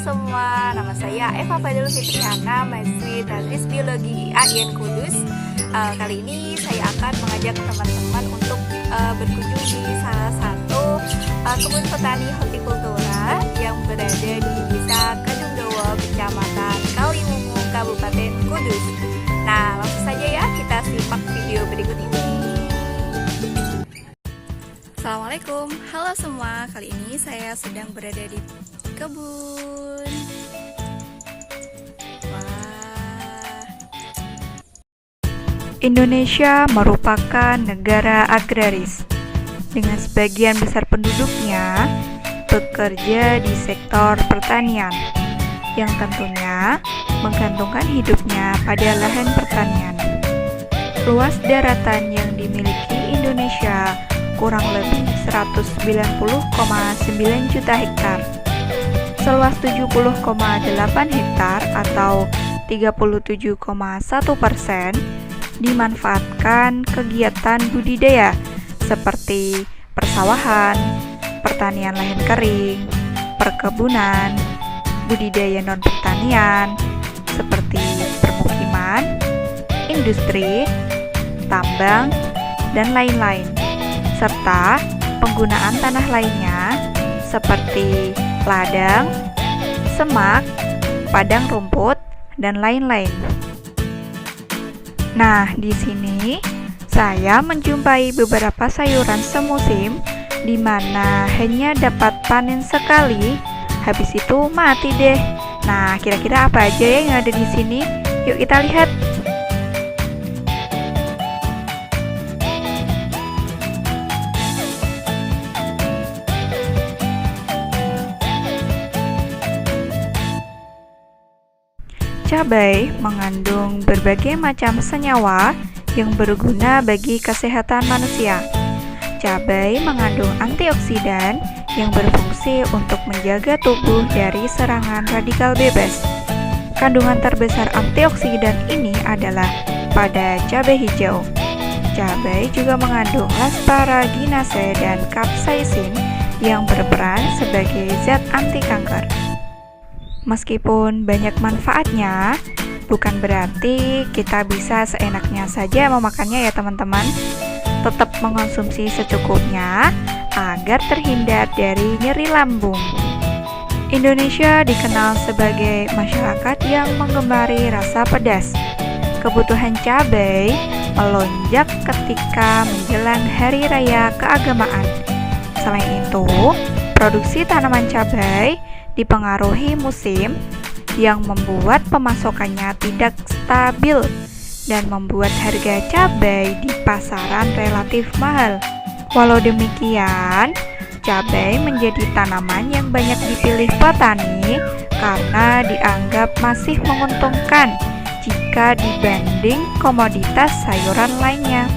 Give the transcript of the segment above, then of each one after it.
semua, nama saya Eva Fadil Fitriana, mahasiswi Teknik Biologi AIN Kudus. Kali ini saya akan mengajak teman-teman untuk berkunjung di salah satu kebun petani hortikultura yang berada di Desa Kedungdowo, Kecamatan Kaliwungu, Kabupaten Kudus. Nah, langsung saja ya kita simak video berikut ini. Assalamualaikum, halo semua. Kali ini saya sedang berada di kebun. Wah. Indonesia merupakan negara agraris dengan sebagian besar penduduknya bekerja di sektor pertanian yang tentunya menggantungkan hidupnya pada lahan pertanian. Luas daratan yang dimiliki Indonesia kurang lebih 190,9 juta hektar. Seluas 70,8 hektar atau 37,1% dimanfaatkan kegiatan budidaya seperti persawahan, pertanian lahan kering, perkebunan, budidaya non-pertanian seperti permukiman, industri, tambang, dan lain-lain, serta penggunaan tanah lainnya seperti ladang, semak, padang rumput, dan lain-lain. Nah, di sini saya menjumpai beberapa sayuran semusim di mana hanya dapat panen sekali, habis itu mati deh. Nah, kira-kira apa aja ya yang ada di sini? Yuk kita lihat. Cabai mengandung berbagai macam senyawa yang berguna bagi kesehatan manusia. Cabai mengandung antioksidan yang berfungsi untuk menjaga tubuh dari serangan radikal bebas. Kandungan terbesar antioksidan ini adalah pada cabai hijau. Cabai juga mengandung asparaginase dan capsaicin yang berperan sebagai zat anti kanker. Meskipun banyak manfaatnya, bukan berarti kita bisa seenaknya saja memakannya ya teman-teman. Tetap mengonsumsi secukupnya agar terhindar dari nyeri lambung. Indonesia dikenal sebagai masyarakat yang menggemari rasa pedas. Kebutuhan cabai melonjak ketika menjelang hari raya keagamaan. Selain itu, produksi tanaman cabai dipengaruhi musim yang membuat pemasokannya tidak stabil dan membuat harga cabai di pasaran relatif mahal. Walau demikian, cabai menjadi tanaman yang banyak dipilih petani karena dianggap masih menguntungkan jika dibanding komoditas sayuran lainnya.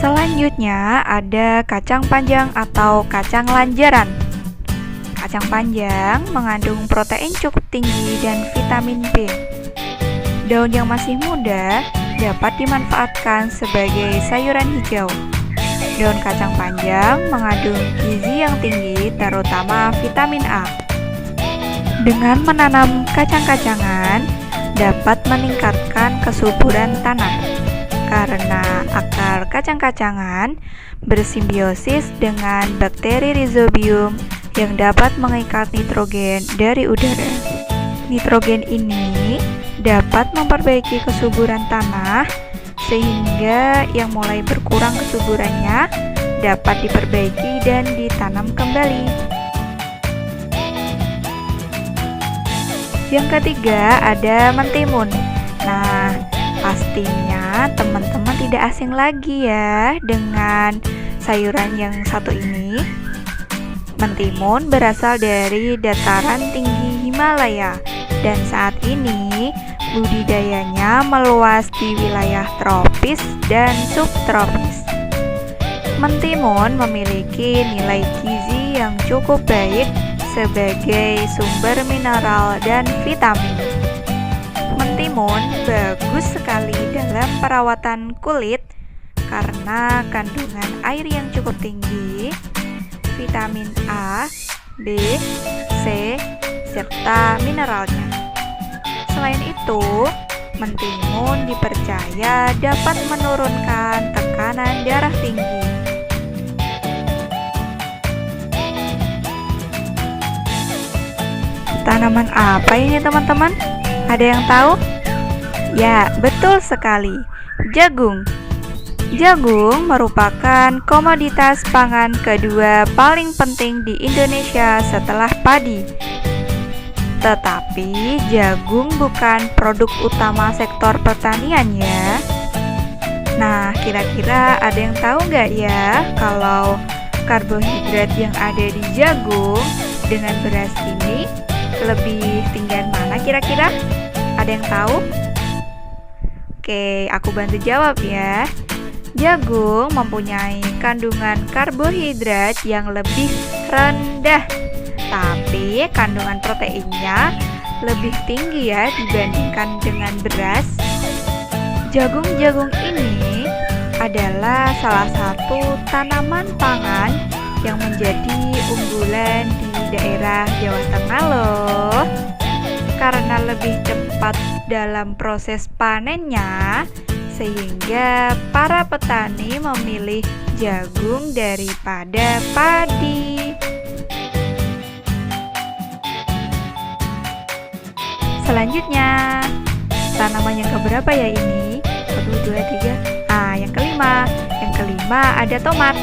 Selanjutnya ada kacang panjang atau kacang lanjaran. Kacang panjang mengandung protein cukup tinggi dan vitamin B. Daun yang masih muda dapat dimanfaatkan sebagai sayuran hijau. Daun kacang panjang mengandung gizi yang tinggi, terutama vitamin A. Dengan menanam kacang-kacangan dapat meningkatkan kesuburan tanah karena akar kacang-kacangan bersimbiosis dengan bakteri Rhizobium yang dapat mengikat nitrogen dari udara. Nitrogen ini dapat memperbaiki kesuburan tanah sehingga yang mulai berkurang kesuburannya dapat diperbaiki dan ditanam kembali. Yang ketiga ada mentimun. Nah, pastinya teman-teman tidak asing lagi ya dengan sayuran yang satu ini. Mentimun berasal dari dataran tinggi Himalaya dan saat ini budidayanya meluas di wilayah tropis dan subtropis. Mentimun memiliki nilai gizi yang cukup baik sebagai sumber mineral dan vitamin. Mentimun bagus sekali dalam perawatan kulit karena kandungan air yang cukup tinggi, vitamin A, B, C, serta mineralnya. Selain itu, mentimun dipercaya dapat menurunkan tekanan darah tinggi. Tanaman apa ini teman-teman? Ada yang tahu? Ya, betul sekali. Jagung. Jagung merupakan komoditas pangan kedua paling penting di Indonesia setelah padi. Tetapi jagung bukan produk utama sektor pertanian ya. Nah, kira-kira ada yang tahu nggak ya kalau karbohidrat yang ada di jagung dengan beras ini lebih tinggian mana kira-kira? Ada yang tahu? Oke, aku bantu jawab ya. Jagung mempunyai kandungan karbohidrat yang lebih rendah, tapi kandungan proteinnya lebih tinggi ya dibandingkan dengan beras. Jagung-jagung ini adalah salah satu tanaman pangan yang menjadi unggulan di daerah Jawa Tengah loh. Karena lebih cepat dalam proses panennya, sehingga para petani memilih jagung daripada padi. Selanjutnya, tanaman yang keberapa ya ini? 1, 2, 3. Yang kelima. Yang kelima ada tomat.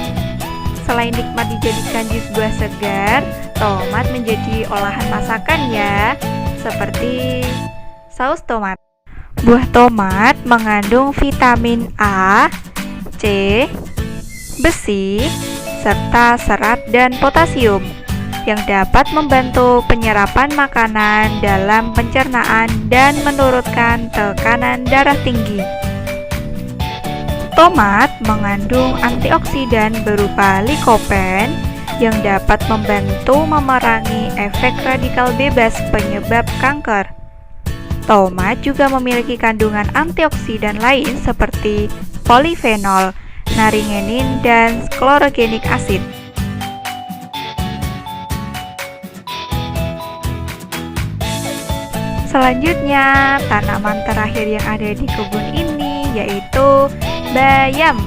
Selain nikmat dijadikan jus buah segar, tomat menjadi olahan masakan ya, seperti saus tomat. Buah tomat mengandung vitamin A, C, besi, serta serat dan potasium yang dapat membantu penyerapan makanan dalam pencernaan dan menurunkan tekanan darah tinggi. Tomat mengandung antioksidan berupa likopen yang dapat membantu memerangi efek radikal bebas penyebab kanker. Tomat juga memiliki kandungan antioksidan lain seperti polifenol, naringenin, dan chlorogenic acid. Selanjutnya, tanaman terakhir yang ada di kebun ini yaitu bayam.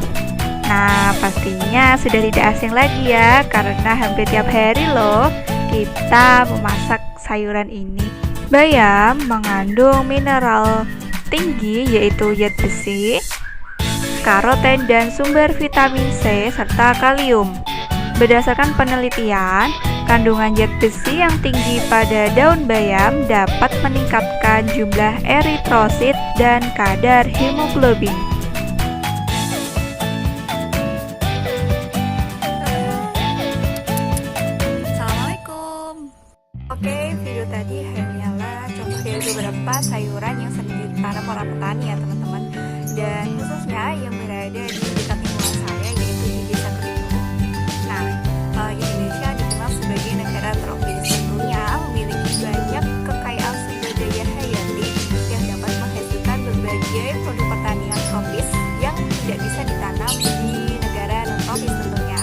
Nah, pastinya sudah tidak asing lagi ya, karena hampir tiap hari loh kita memasak sayuran ini. Bayam mengandung mineral tinggi yaitu zat besi, karoten, dan sumber vitamin C serta kalium. Berdasarkan penelitian, kandungan zat besi yang tinggi pada daun bayam dapat meningkatkan jumlah eritrosit dan kadar hemoglobin. Oke, video tadi hanyalah contoh dari beberapa sayuran yang sering ditanam para petani ya teman-teman, dan khususnya yang berada di dekat lingkungan saya yaitu di Desa Kediri. Nah, Indonesia dikenal sebagai negara tropis, tentunya memiliki banyak kekayaan sumber daya hayati yang dapat menghasilkan berbagai produk pertanian tropis yang tidak bisa ditanam di negara non tropis tentunya.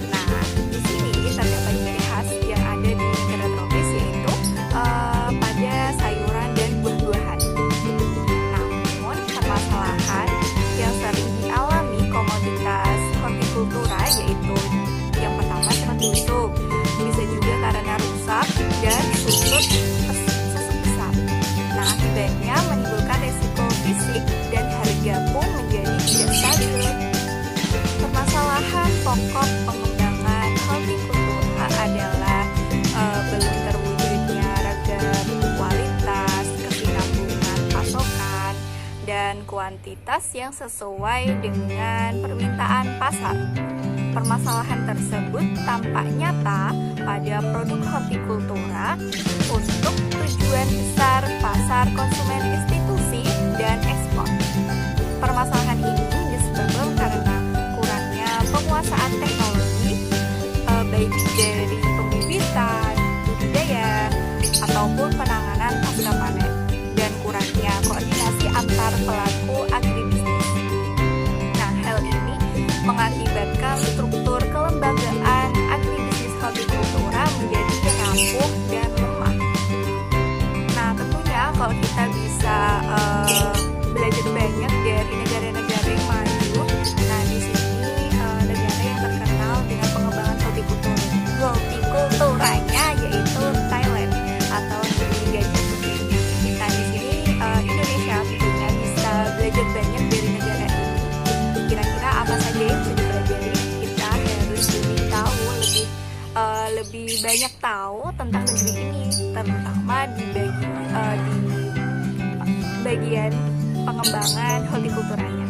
Nah, di sini terdapat ciri khas yang ada di negara tropis yaitu pada sayuran dan buah-buahan. Namun permasalahan yang sering dialami komoditas hortikultura yaitu yang pertama cepat busuk, bisa juga karena rusak dan susut besar. Nah, akibatnya menimbulkan resiko fisik dan harga pun menjadi tidak stabil. Permasalahan pokok pengembangan hortikultura adalah belum terwujudnya ragam kualitas, kesinambungan pasokan, dan kuantitas yang sesuai dengan permintaan pasar. Permasalahan tersebut tampak nyata pada produk hortikultura untuk tujuan besar pasar konsumen institusi dan ekspor. Permasalahan ini disebabkan karena kurangnya penguasaan teknologi, baik dari pembibitan, budidaya, ataupun penanganan pasca panen, dan kurangnya koordinasi antar pelaku agribisnis. Nah, hal ini mengakibatkan struktur kelembagaan agribisnis lebih banyak tahu tentang negeri ini, terutama di bagian pengembangan hortikulturanya.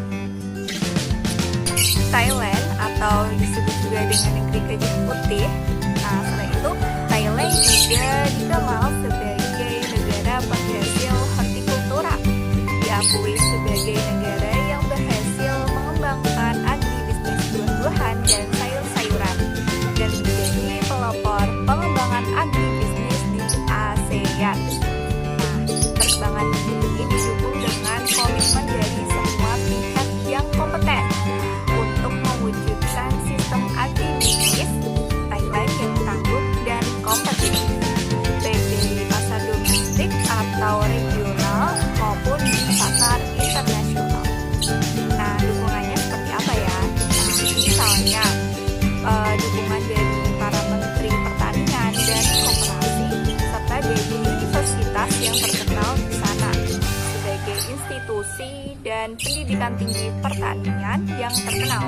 Thailand atau disebut juga dengan negeri gajah putih. Nah, selain itu Thailand juga dikenal sebagai negara penghasil hortikultura, diakui sebagai negara yang berhasil mengembangkan agribisnis buah-buahan dan sayur-sayuran dan menjadi pelopor pengembangan agribisnis di ASEAN. Nah, perkembangan ini didukung dengan komitmen dari semua pihak yang kompeten untuk mewujudkan sistem agribisnis Thailand yang tangguh dan kompetitif, baik di pasar domestik atau regional maupun di pasar internasional. Nah, dukungannya seperti apa ya? Nah, misalnya dukungan dari para menteri pertanian dan koperasi serta dari universitas yang terkenal di sana sebagai institusi dan pendidikan tinggi pertanian yang terkenal.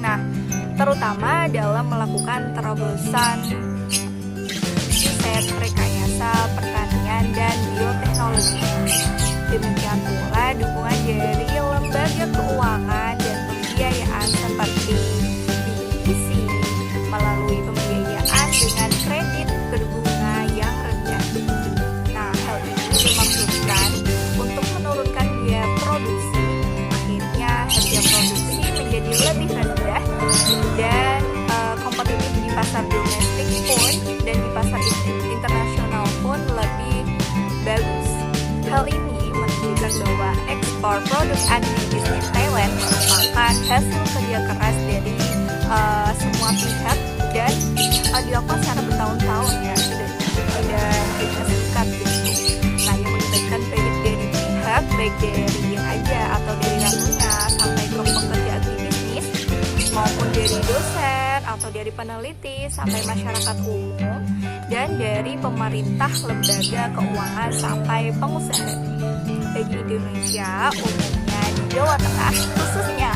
Nah, terutama dalam melakukan terobosan riset, rekayasa pertanian dan bioteknologi. Demikian pula dukungan dari lembaga keuangan dan pembiayaan seperti BIC melalui pembiayaan dengan kredit berbunga yang rendah. Nah, hal ini dimaksudkan untuk menurunkan biaya produksi. Akhirnya harga produksi menjadi lebih rendah dan kompetitif di pasar domestik pun dan di pasar internasional pun lebih bagus. Hal ini menunjukkan bahwa ekspor produk agribisnis Thailand merupakan hasil kerja keras dari semua pihak dan dilakukan secara bertahun-tahun ya, tidak singkat gitu. Nah, yang melibatkan baik dari pihak, baik dari raja atau dari ratunya sampai ke pekerja agribisnis maupun dari dosen atau dari peneliti sampai masyarakat umum dan dari pemerintah, lembaga keuangan sampai pengusaha. Bagi Indonesia umumnya di Jawa Tengah khususnya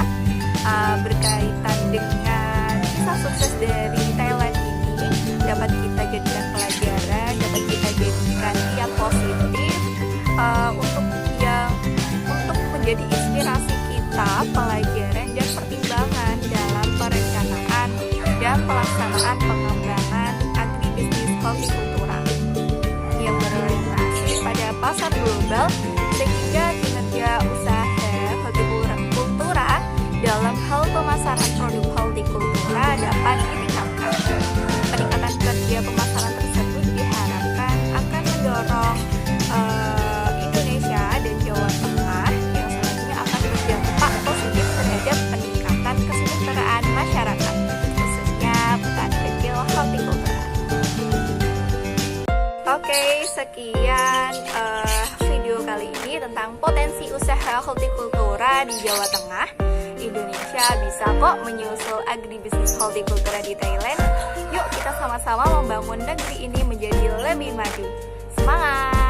berkaitan dengan kisah sukses dari Thailand ini dapat kita jadikan pelajaran, dapat kita jadikan yang positif untuk menjadi inspirasi kita, pelajaran dan pertimbangan dalam perencanaan dan pelaksanaan pengembangan agribisnis hortikultura yang berorientasi pada pasar global sehingga kinerja usaha hortikultura dalam hal pemasaran produk hortikultura dapat ditingkatkan. Peningkatan kerja pemasaran tersebut diharapkan akan mendorong Indonesia dan Jawa Tengah yang selanjutnya akan berdampak positif terhadap peningkatan kesejahteraan masyarakat, khususnya petani kecil hortikultura. Oke, sekian video kali ini tentang potensi usaha hortikultura di Jawa Tengah. Indonesia bisa kok menyusul agribisnis hortikultura di Thailand. Yuk kita sama-sama membangun negeri ini menjadi lebih maju. Semangat!